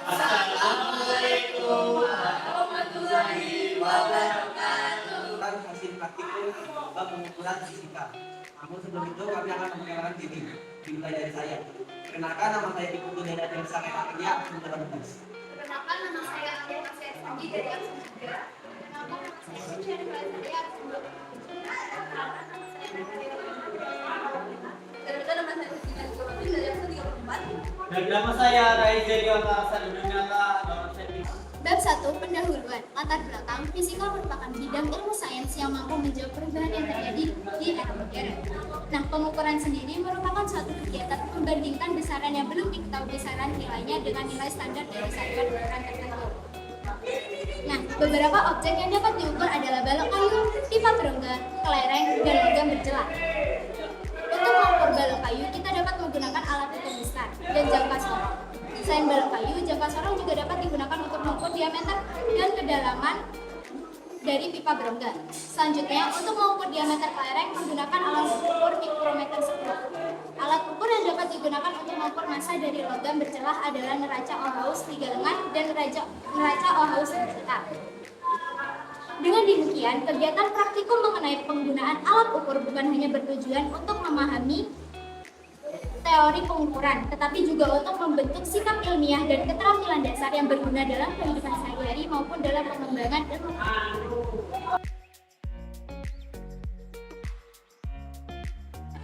Assalamualaikum warahmatullahi wabarakatuh. Hasil praktikum bab pengukuran fisika. Namun sebelum itu kami akan memperkenalkan diri. Dimulai dari saya. Perkenalkan, nama saya Diputu dari Desa Kerja, Sementara Lubis. Perkenalkan, nama saya Adia Masya Sandi dari Aksen 3. Perkenalkan, nama saya Syucia dari Balai Aksen 2. Perkenalkan, nama saya Nadia. Perkenalkan, nama saya Rizky Jokowi dari Aksen 34. Dan nama saya Raiza Diwata Sadunata nomor setting. Bab 1. Pendahuluan. Latar belakang. Fisika merupakan bidang ilmu sains yang mampu menjawab perubahan yang terjadi di era modern. Nah, pengukuran sendiri merupakan suatu kegiatan membandingkan besaran yang belum diketahui besaran nilainya dengan nilai standar dari satuan ukuran tertentu. Nah, beberapa objek yang dapat diukur adalah balok kayu, pipa berongga, kelereng, dan logam berjelas. Untuk mengukur balok kayu, kita dapat menggunakan alat ukur besar dan jangka sorong. Selain balok kayu, jangka sorong juga dapat digunakan untuk mengukur diameter dan kedalaman dari pipa berongga. Selanjutnya, untuk mengukur diameter kelereng menggunakan alat ukur mikrometer skrup. Alat ukur yang dapat digunakan untuk mengukur massa dari logam bercelah adalah neraca Ohaus 3 lengan dan neraca Ohaus 1 juta. Dengan demikian, kegiatan praktikum mengenai penggunaan alat ukur bukan hanya bertujuan untuk memahami teori pengukuran, tetapi juga untuk membentuk sikap ilmiah dan keterampilan dasar yang berguna dalam kehidupan sehari-hari maupun dalam pengembangan ilmu.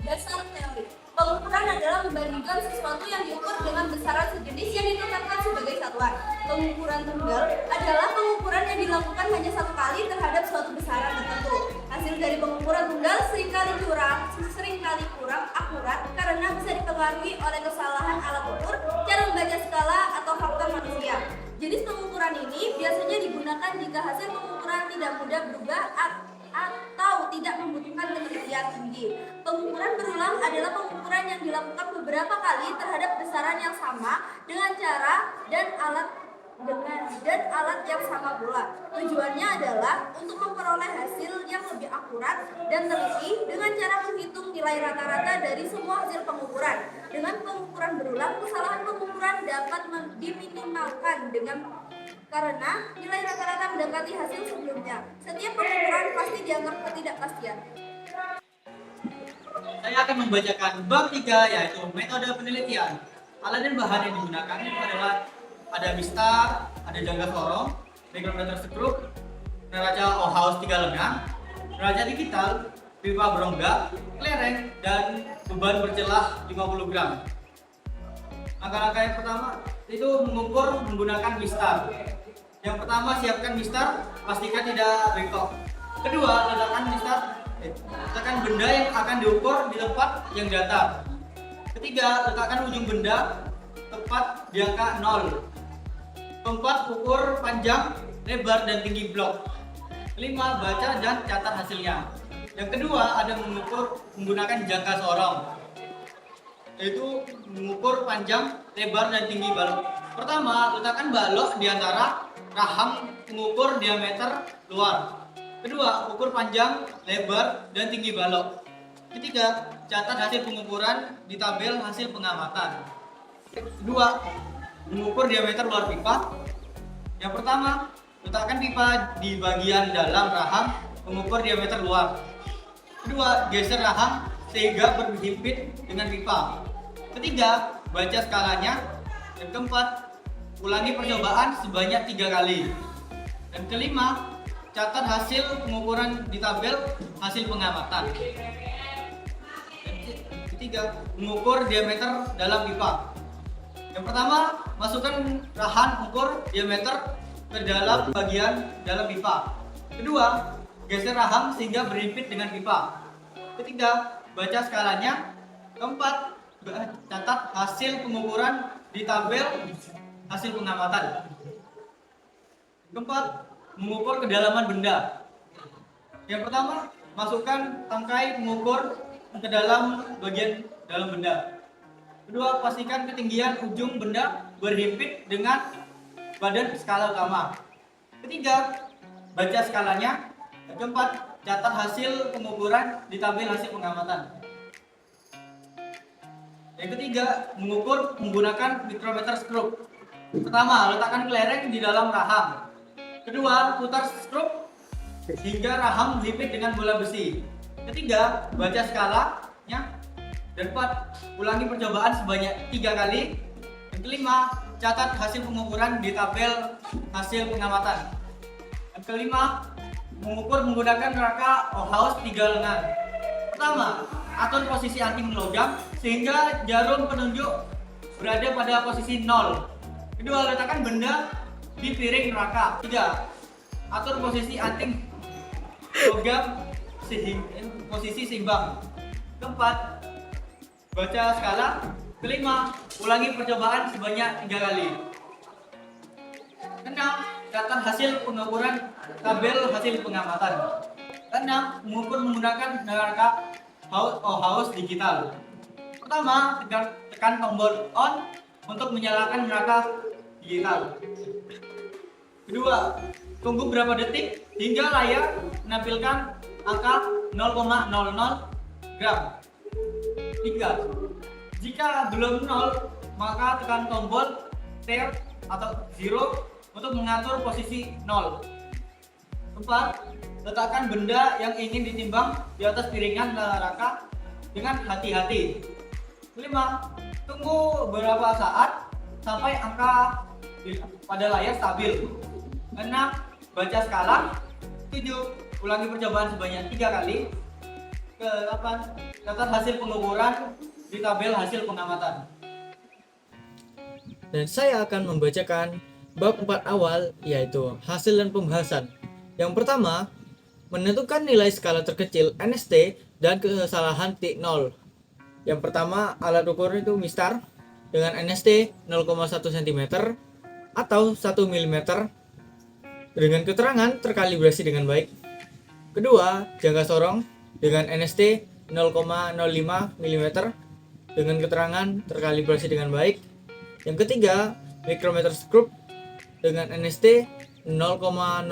Dasar teori. Pengukuran adalah membandingkan sesuatu yang diukur dengan besaran sejenis yang ditetapkan sebagai satuan. Pengukuran tunggal adalah pengukuran yang dilakukan hanya satu kali terhadap suatu besaran tertentu. Hasil dari pengukuran tunggal seringkali kurang akurat karena bisa dipengaruhi oleh kesalahan alat ukur, cara membaca skala, atau faktor manusia. Jenis pengukuran ini biasanya digunakan jika hasil pengukuran tidak mudah berubah atau tidak membutuhkan ketelitian tinggi. Pengukuran berulang adalah pengukuran yang dilakukan beberapa kali terhadap besaran yang sama dengan cara dan alat yang sama pula. Tujuannya adalah untuk memperoleh hasil yang lebih akurat dan teliti dengan cara menghitung nilai rata-rata dari semua hasil pengukuran. Dengan pengukuran berulang, kesalahan pengukuran dapat diminimalkan karena nilai rata-rata mendekati hasil sebelumnya. Setiap pengukuran pasti dianggap ketidakpastian. Saya akan membacakan bab 3, yaitu metode penelitian. Alat dan bahan yang digunakan itu adalah ada mistar, ada jangka sorong, mikrometer skrup, neraca Ohaus 3 lengan, neraca digital, pipa berongga, kelereng, dan beban bercelah 50 gram. Langkah-langkah yang pertama itu mengukur menggunakan mistar. Yang pertama, siapkan mistar, pastikan tidak bengkok. Kedua, letakkan benda yang akan diukur di tempat yang datar. Ketiga, letakkan ujung benda tepat di angka 0. Keempat, ukur panjang, lebar, dan tinggi blok. Kelima, baca dan catat hasilnya. Yang kedua, ada mengukur menggunakan jangka sorong, yaitu mengukur panjang, lebar, dan tinggi balok. Pertama, letakkan balok di antara rahang pengukur diameter luar. Kedua, ukur panjang, lebar, dan tinggi balok. Ketiga, catat hasil pengukuran di tabel hasil pengamatan. Kedua, mengukur diameter luar pipa. Yang pertama, letakkan pipa di bagian dalam rahang pengukur diameter luar. Kedua, geser rahang sehingga berhimpit dengan pipa. Ketiga, baca skalanya. Dan keempat, ulangi percobaan sebanyak 3 kali. Dan kelima, catat hasil pengukuran di tabel hasil pengamatan. Dan ketiga, mengukur diameter dalam pipa. Yang pertama, masukkan rahang ukur diameter ke dalam bagian dalam pipa. Kedua, geser rahang sehingga berhimpit dengan pipa. Ketiga, baca skalanya. Keempat, catat hasil pengukuran di tabel hasil pengamatan. Keempat, mengukur kedalaman benda. Yang pertama, masukkan tangkai pengukur ke dalam bagian dalam benda. Kedua, pastikan ketinggian ujung benda berhimpit dengan badan skala utama. Ketiga, baca skalanya. Dan keempat, catat hasil pengukuran di tabel hasil pengamatan. Yang ketiga, mengukur menggunakan mikrometer skrup. Pertama, letakkan kelereng di dalam rahang. Kedua, putar skrup hingga rahang melipit dengan bola besi. Ketiga, baca skalanya. Dan empat, ulangi percobaan sebanyak 3 kali. Yang kelima, catat hasil pengukuran di tabel hasil pengamatan. Yang kelima, mengukur menggunakan neraka Ohaus 3 lengan. Pertama, atur posisi anting logam sehingga jarum penunjuk berada pada posisi 0. Kedua, letakkan benda di piring neraka. Tiga, atur posisi anting logam posisi seimbang. Keempat, baca skala. Kelima, ulangi percobaan sebanyak 3 kali. Keenam, catat hasil pengukuran tabel hasil pengamatan. Keenam, mengukur menggunakan neraka Ohaus digital. Pertama, tekan tombol on untuk menyalakan neraka digital. Kedua, tunggu beberapa detik hingga layar menampilkan angka 0,00 gram. Tiga, jika belum 0, maka tekan tombol tab atau 0 untuk mengatur posisi 0. Keempat, letakkan benda yang ingin ditimbang di atas piringan neraka dengan hati-hati. Kelima, tunggu beberapa saat sampai angka pada layar stabil. 6, baca skala. 7, ulangi percobaan sebanyak 3 kali. Ke-8, catat hasil pengukuran di tabel hasil pengamatan. Dan saya akan membacakan bab 4 awal, yaitu hasil dan pembahasan. Yang pertama, menentukan nilai skala terkecil NST dan kesalahan T0. Yang pertama, alat ukur itu mistar dengan NST 0,1 cm atau 1 mm dengan keterangan terkalibrasi dengan baik. Kedua, jangka sorong dengan NST 0,05 mm dengan keterangan terkalibrasi dengan baik. Yang ketiga, mikrometer skrup dengan NST 0,01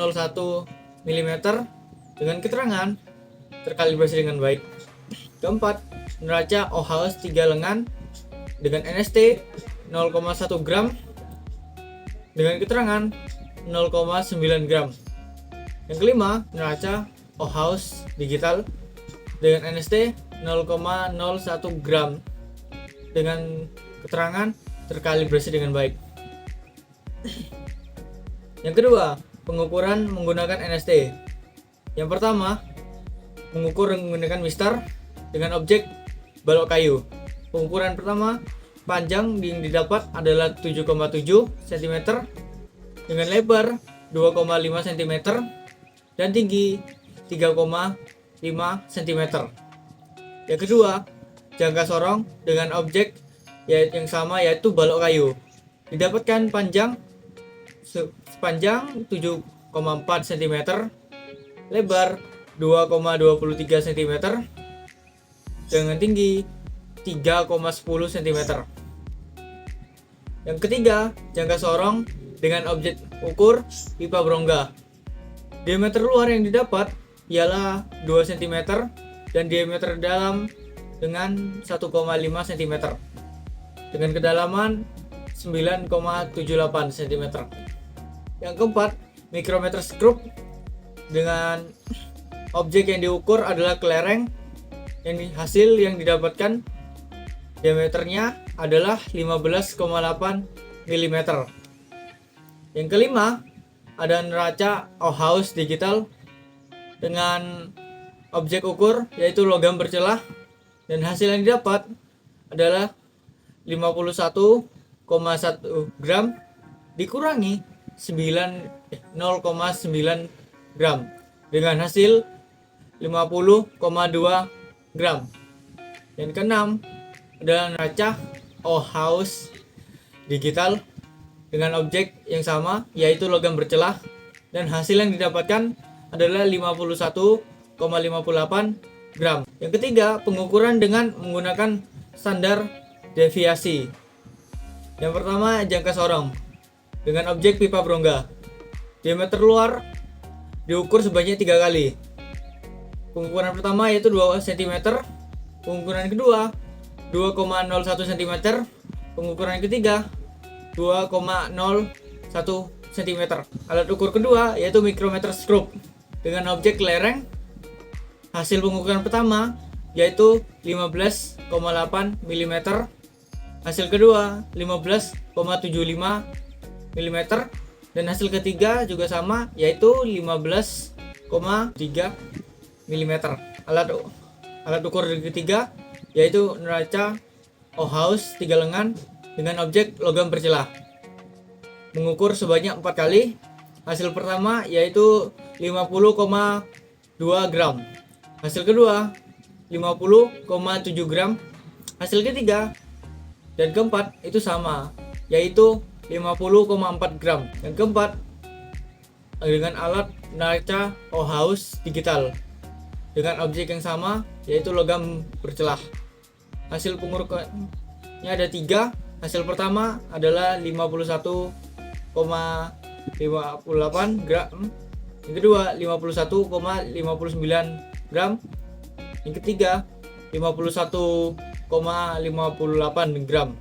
mm dengan keterangan terkalibrasi dengan baik. Keempat, neraca Ohaus 3 lengan dengan NST 0,1 gram dengan keterangan 0,9 gram. Yang kelima, neraca Ohaus digital dengan NST 0,01 gram dengan keterangan terkalibrasi dengan baik. Yang kedua, pengukuran menggunakan NST. Yang pertama, mengukur menggunakan mistar dengan objek balok kayu. Pengukuran pertama, panjang yang didapat adalah 7,7 cm dengan lebar 2,5 cm dan tinggi 3,5 cm. Yang kedua, jangka sorong dengan objek yang sama yaitu balok kayu. Didapatkan panjang sepanjang 7,4 cm, lebar 2,23 cm dengan tinggi 3,10 cm. Yang ketiga, jangka sorong dengan objek ukur pipa berongga. Diameter luar yang didapat ialah 2 cm dan diameter dalam dengan 1,5 cm dengan kedalaman 9,78 cm. Yang keempat, mikrometer skrup dengan objek yang diukur adalah kelereng hasil yang didapatkan diameternya adalah 15,8 mm. Yang kelima, ada neraca Ohaus digital dengan objek ukur yaitu logam bercelah dan hasil yang didapat adalah 51,1 gram dikurangi 0,9 gram dengan hasil 50,2 gram. Yang keenam adalah neraca Ohaus digital dengan objek yang sama yaitu logam bercelah dan hasil yang didapatkan adalah 51,58 gram. Yang ketiga, pengukuran dengan menggunakan standar deviasi. Yang pertama, jangka sorong dengan objek pipa berongga. Diameter luar diukur sebanyak 3 kali. Pengukuran pertama yaitu 2 cm. Pengukuran kedua 2,01 cm. Pengukuran yang ketiga 2,01 cm. Alat ukur kedua yaitu micrometer scope dengan objek lereng. Hasil pengukuran pertama yaitu 15,8 mm. Hasil kedua 15,75 mm dan hasil ketiga juga sama yaitu 15,3 mm. Alat ukur ketiga yaitu neraca Ohaus 3 lengan dengan objek logam bercelah. Mengukur sebanyak 4 kali. Hasil pertama yaitu 50,2 gram. Hasil kedua 50,7 gram. Hasil ketiga dan keempat itu sama yaitu 50,4 gram. Yang keempat dengan alat neraca Ohaus digital dengan objek yang sama yaitu logam bercelah. Hasil pengukurannya ada 3. Hasil pertama adalah 51,58 gram. Yang kedua 51,59 gram. Yang ketiga 51,58 gram.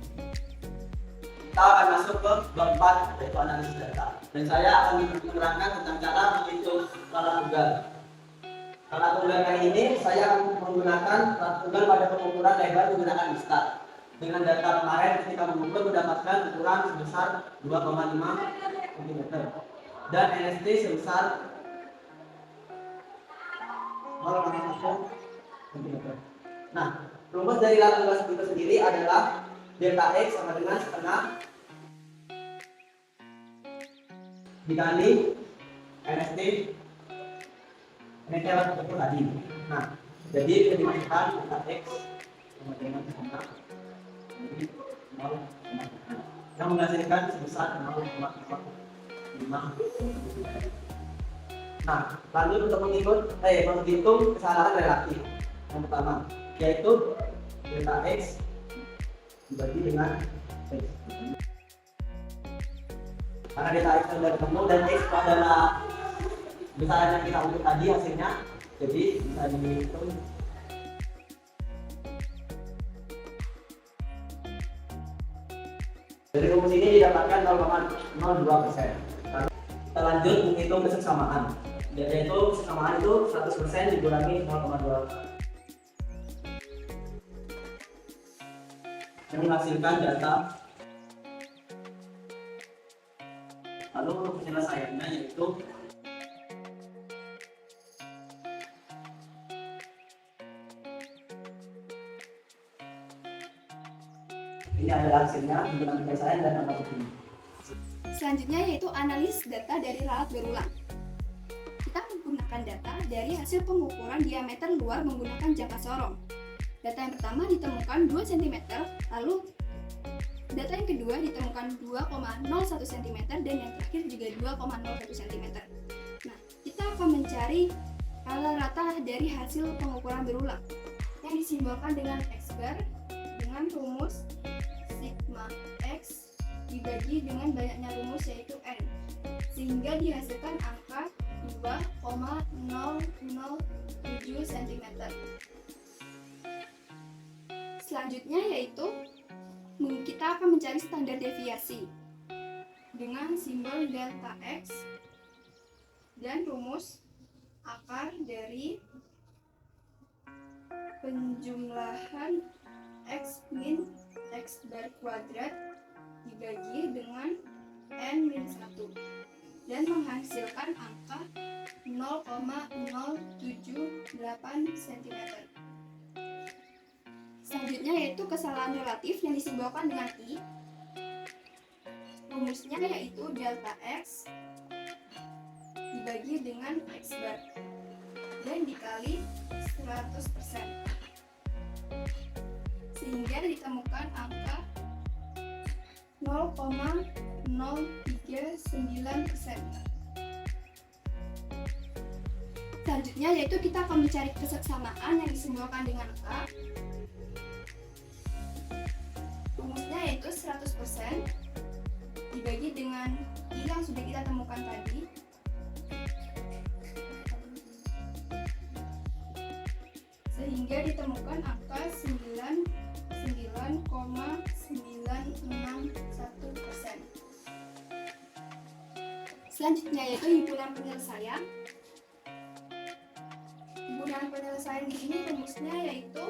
Kita akan masuk ke bab 4 yaitu analisis data. Dan saya akan menerangkan tentang cara menghitung alat tunggal. Alat tunggal kali ini saya akan menggunakan alat tunggal pada pengukuran lebar menggunakan mistar. Dengan data kemarin ketika mengukur mendapatkan ukuran sebesar 2,5 cm dan NST sebesar 0,1 cm. Nah, rumus dari alat tunggal itu sendiri adalah delta X sama dengan setengah dikali NST alat ukur tadi. Nah, jadi kita dimasukkan delta X sama dengan setengah jadi 0,1 yang menghasilkan sebesar 0,45. Nah, lanjut untuk menghitung kesalahan relatif. Yang pertama yaitu delta X dibagi dengan X. Karena delta X sudah ketemu dan X itu adalah besaran yang kita ukur tadi hasilnya, jadi bisa dihitung. Dari rumus ini didapatkan 0,02%. Kita lanjut menghitung kesesamaan. Yaitu kesesamaan itu 100% dikurangi 0,2. Yang menghasilkan data. Lalu untuk penyelesaiannya yaitu ini adalah hasilnya dengan penyelesaian dan nomor ini. Selanjutnya yaitu analisis data dari alat berulang. Kita menggunakan data dari hasil pengukuran diameter luar menggunakan jangka sorong. Data yang pertama ditemukan 2 cm, lalu data yang kedua ditemukan 2,01 cm dan yang terakhir juga 2,01 cm. Nah, kita akan mencari rata dari hasil pengukuran berulang yang disimbolkan dengan X bar dengan rumus sigma X dibagi dengan banyaknya rumus yaitu N, sehingga dihasilkan angka 2,007 cm. Selanjutnya yaitu kita akan mencari standar deviasi dengan simbol delta X dan rumus akar dari penjumlahan X min X bar kuadrat dibagi dengan N-1 dan menghasilkan angka 0,078 cm. Selanjutnya yaitu kesalahan relatif yang disimbolkan dengan I. Rumusnya yaitu delta X dibagi dengan X bar dan dikali 100%, sehingga ditemukan angka 0,039%. Selanjutnya yaitu kita akan mencari kesesamaan yang disimbolkan dengan A. Rumusnya yaitu 100% dibagi dengan I yang sudah kita temukan tadi, sehingga ditemukan angka 99%. 9,961%. Selanjutnya yaitu himpunan penyelesaian. Himpunan penyelesaian di sini rumusnya yaitu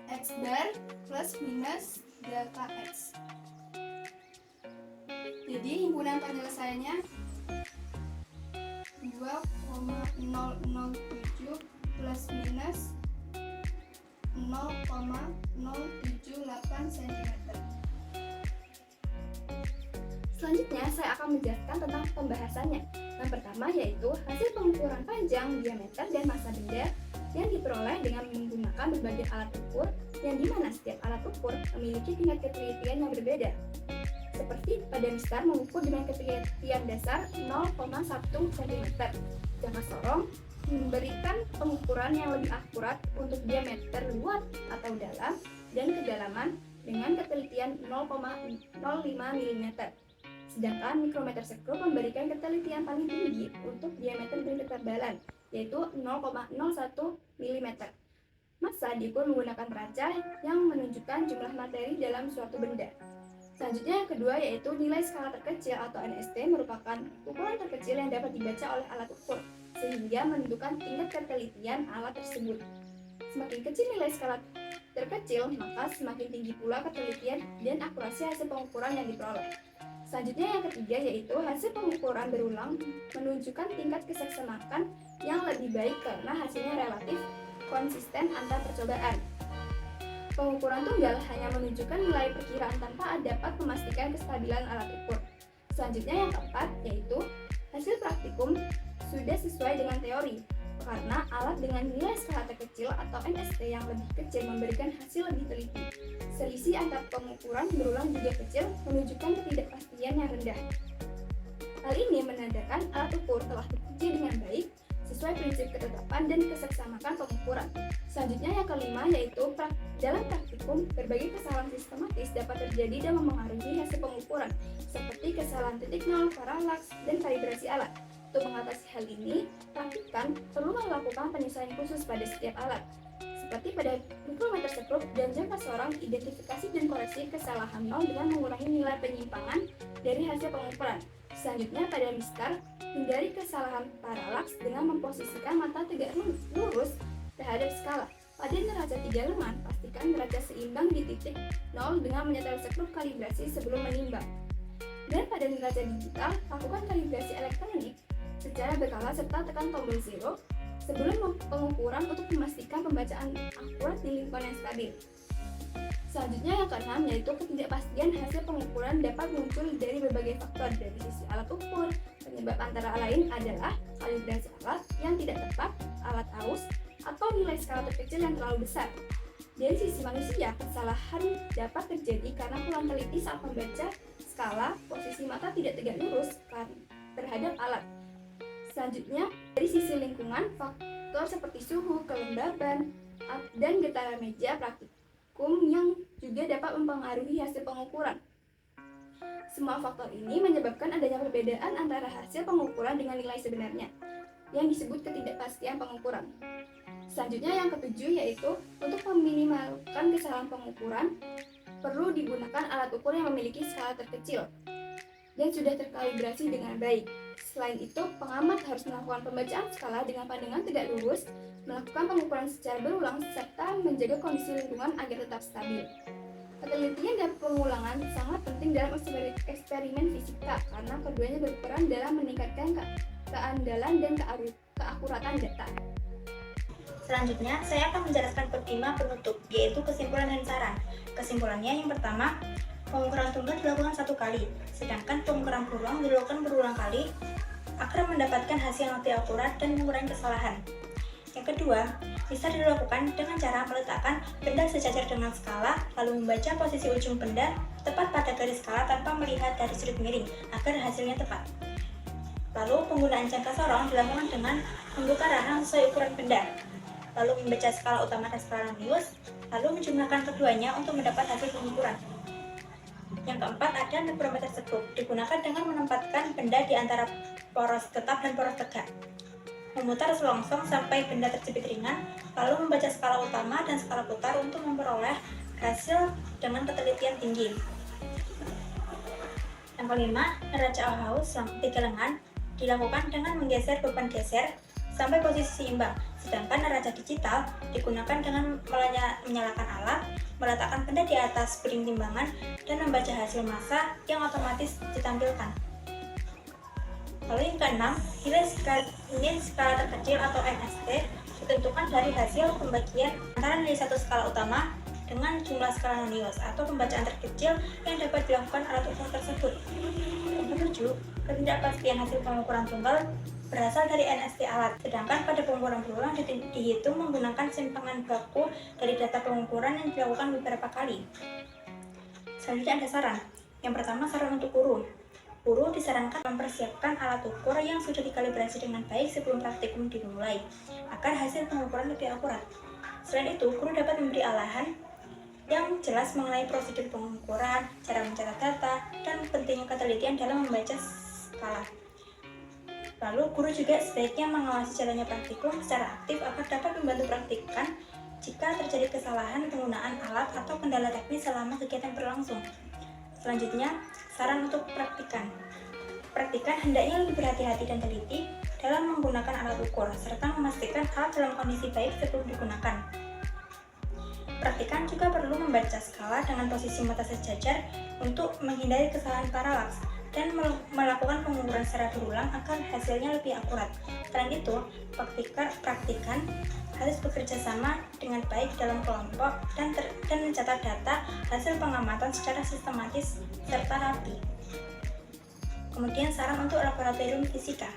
X bar plus minus delta X. Jadi himpunan penyelesaiannya 2,007 plus minus 0,078 cm. Selanjutnya saya akan menjelaskan tentang pembahasannya. Yang pertama yaitu hasil pengukuran panjang, diameter, dan massa benda yang diperoleh dengan menggunakan berbagai alat ukur yang dimana setiap alat ukur memiliki tingkat ketelitian yang berbeda. Seperti pada mistar mengukur dengan ketelitian dasar 0,1 cm. Jangka sorong memberikan pengukuran yang lebih akurat untuk diameter luar atau dalam dan kedalaman dengan ketelitian 0,05 mm. Sedangkan mikrometer sekrup memberikan ketelitian paling tinggi untuk diameter dan ketebalan, yaitu 0,01 mm. Massa diukur menggunakan neraca yang menunjukkan jumlah materi dalam suatu benda. Selanjutnya yang kedua yaitu nilai skala terkecil atau NST merupakan ukuran terkecil yang dapat dibaca oleh alat ukur, sehingga menentukan tingkat ketelitian alat tersebut. Semakin kecil nilai skala terkecil, maka semakin tinggi pula ketelitian dan akurasi hasil pengukuran yang diperoleh. Selanjutnya yang ketiga yaitu hasil pengukuran berulang menunjukkan tingkat keseksamakan yang lebih baik karena hasilnya relatif konsisten antar percobaan. Pengukuran tunggal hanya menunjukkan nilai perkiraan tanpa dapat memastikan kestabilan alat ukur. Selanjutnya yang keempat yaitu hasil praktikum sudah sesuai dengan teori karena alat dengan nilai skala terkecil atau NST yang lebih kecil memberikan hasil lebih teliti. Selisih antar pengukuran berulang juga kecil menunjukkan ketidakpastian yang rendah. Hal ini menandakan alat ukur telah diuji dengan baik sesuai prinsip ketetapan dan keseksamakan pengukuran. Selanjutnya yang kelima yaitu dalam praktikum berbagai kesalahan sistematis dapat terjadi dan mempengaruhi hasil pengukuran seperti kesalahan titik nol, paralaks, dan kalibrasi alat. Untuk mengatasi hal ini, praktikan perlu melakukan penyesuaian khusus pada setiap alat. Seperti pada mikrometer sekrup dan jangka sorong, identifikasi dan koreksi kesalahan nol dengan mengurangi nilai penyimpangan dari hasil pengukuran. Selanjutnya pada mistar, hindari kesalahan paralaks dengan memposisikan mata tegak lurus terhadap skala. Pada neraca 3 lengan, pastikan neraca seimbang di titik 0 dengan menyetel sekrup kalibrasi sebelum menimbang. Dan pada neraca digital, lakukan kalibrasi elektronik secara berkala serta tekan tombol 0 sebelum pengukuran untuk memastikan pembacaan akurat di lingkungan yang stabil. Selanjutnya yang keenam yaitu ketidakpastian hasil pengukuran dapat muncul dari berbagai faktor dari sisi alat ukur. Penyebab antara lain adalah kalibrasi alat yang tidak tepat, alat aus, atau nilai skala terkecil yang terlalu besar. Dari sisi manusia, kesalahan dapat terjadi karena kurang teliti saat membaca skala, posisi mata tidak tegak lurus terhadap alat. Selanjutnya, dari sisi lingkungan, faktor seperti suhu, kelembaban, dan getaran meja praktikum yang juga dapat mempengaruhi hasil pengukuran. Semua faktor ini menyebabkan adanya perbedaan antara hasil pengukuran dengan nilai sebenarnya, yang disebut ketidakpastian pengukuran. Selanjutnya yang ketujuh yaitu untuk meminimalkan kesalahan pengukuran, perlu digunakan alat ukur yang memiliki skala terkecil dan sudah terkalibrasi dengan baik. Selain itu, pengamat harus melakukan pembacaan skala dengan pandangan tegak lurus, melakukan pengukuran secara berulang, serta menjaga kondisi lingkungan agar tetap stabil. Penelitian dan pengulangan sangat penting dalam eksperimen fisika karena keduanya berperan dalam meningkatkan keandalan dan keakuratan data. Selanjutnya, saya akan menjelaskan bab 5 penutup, yaitu kesimpulan dan saran. Kesimpulannya yang pertama, pengukuran tunggal dilakukan 1 kali, sedangkan pengukuran berulang dilakukan berulang kali agar mendapatkan hasil yang lebih akurat dan mengurangi kesalahan. Yang kedua, bisa dilakukan dengan cara meletakkan benda sejajar dengan skala, lalu membaca posisi ujung benda tepat pada garis skala tanpa melihat dari sudut miring, agar hasilnya tepat. Lalu, penggunaan jangka sorong dilakukan dengan membuka rahang sesuai ukuran benda, lalu membaca skala utama dan skala radius, lalu menjumlahkan keduanya untuk mendapat hasil pengukuran. Yang keempat, ada mikrometer sekrup, digunakan dengan menempatkan benda di antara poros tetap dan poros tegak. memutar selongsong sampai benda terjepit ringan, lalu membaca skala utama dan skala putar untuk memperoleh hasil dengan ketelitian tinggi. Yang kelima, neraca Auhaus 3 lengan dilakukan dengan menggeser beban geser sampai posisi seimbang, sedangkan neraca digital digunakan dengan menyalakan alat, meletakkan benda di atas piring timbangan, dan membaca hasil massa yang otomatis ditampilkan. Lalu yang keenam, nilai skala terkecil atau NST ditentukan dari hasil pembagian antara nilai satu skala utama dengan jumlah skala nonius atau pembacaan terkecil yang dapat dilakukan alat ukur tersebut. Yang ketujuh, ketidakpastian hasil pengukuran tunggal berasal dari NST alat, sedangkan pada pengukuran berulang dihitung menggunakan simpangan baku dari data pengukuran yang dilakukan beberapa kali. Selanjutnya ada saran. Yang pertama, saran untuk guru. Guru disarankan mempersiapkan alat ukur yang sudah dikalibrasi dengan baik sebelum praktikum dimulai, agar hasil pengukuran lebih akurat. Selain itu, guru dapat memberi arahan yang jelas mengenai prosedur pengukuran, cara mencatat data, dan pentingnya ketelitian dalam membaca skala. Lalu, guru juga sebaiknya mengawasi jalannya praktikum secara aktif agar dapat membantu praktikan jika terjadi kesalahan penggunaan alat atau kendala teknis selama kegiatan berlangsung. Selanjutnya, saran untuk praktikan. Praktikan hendaknya lebih berhati-hati dan teliti dalam menggunakan alat ukur, serta memastikan alat dalam kondisi baik sebelum digunakan. Praktikan juga perlu membaca skala dengan posisi mata sejajar untuk menghindari kesalahan paralaks dan melakukan pengukuran secara berulang agar hasilnya lebih akurat. Selain itu, praktikan harus bekerja sama dengan baik dalam kelompok dan mencatat data hasil pengamatan secara sistematis serta rapi. Kemudian saran untuk laboratorium fisika.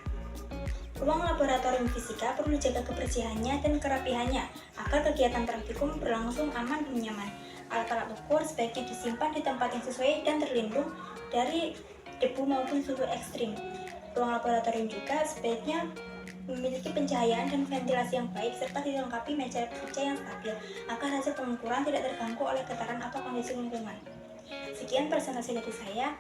Ruang laboratorium fisika perlu dijaga kebersihannya dan kerapihannya agar kegiatan praktikum berlangsung aman dan nyaman. Alat-alat ukur sebaiknya disimpan di tempat yang sesuai dan terlindung dari debu maupun suhu ekstrim. Ruang laboratorium juga sebaiknya memiliki pencahayaan dan ventilasi yang baik serta dilengkapi meja kerja yang stabil agar hasil pengukuran tidak terganggu oleh getaran atau kondisi lingkungan. Sekian presentasi dari saya.